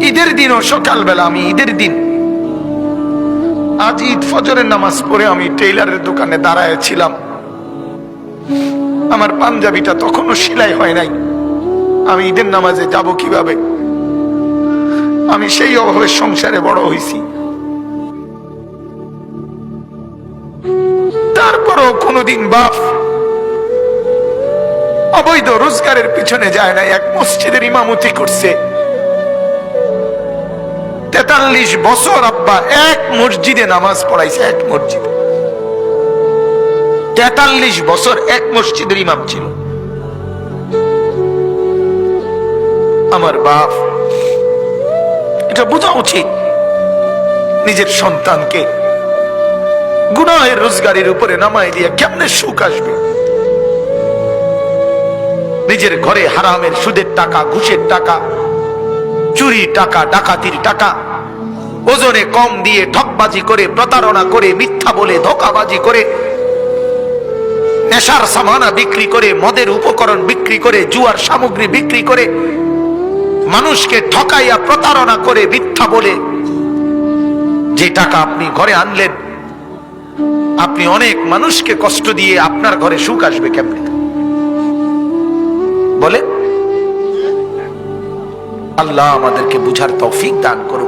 ঈদের দিনও সকালবেলা, আমি ঈদের দিন আজ ঈদ ফজরের নামাজ পড়ে আমি টেইলারের দোকানে দাঁড়ায় ছিলাম। আমার পাঞ্জাবিটা তখনও সেলাই হয় নাই। আমি ঈদের নামাজে যাব কিভাবে? আমি সেই অভাবের সংসারে বড় হয়েছি। তারপরও কোনোদিন বাপ অবৈধ রোজগারের পিছনে যায় না। এক মসজিদের ইমামতি করছে 43 বছর। আব্বা এক মসজিদে নামাজ পড়াইছে, এক মসজিদে 43 বছর এক মসজিদের ইমাম ছিল। আমার বাপ এটা বোঝা উচিত, নিজের সন্তানকে গুনাহের রোজগারের উপরে নামাই দিয়ে কেমনে সুখ আসবে? নিজের ঘরে হারামের সুদের টাকা, ঘুষের টাকা, চুরি টাকা, ডাকাতির টাকা, ওজনে কম দিয়ে ঠকবাজি করে, প্রতারণা করে, মিথ্যা বলে, ধোঁকাবাজি করে, নেশার সামানা বিক্রি করে, মদের উপকরণ বিক্রি করে, জুয়ার সামগ্রী বিক্রি করে, মানুষকে ঠকাইয়া প্রতারণা করে, মিথ্যা বলে যে টাকা আপনি ঘরে আনলেন, আপনি অনেক মানুষকে কষ্ট দিয়ে আপনার ঘরে সুখ আসবে কেমনে বলে? আল্লাহ আমাদেরকে বুঝার তৌফিক দান করুন।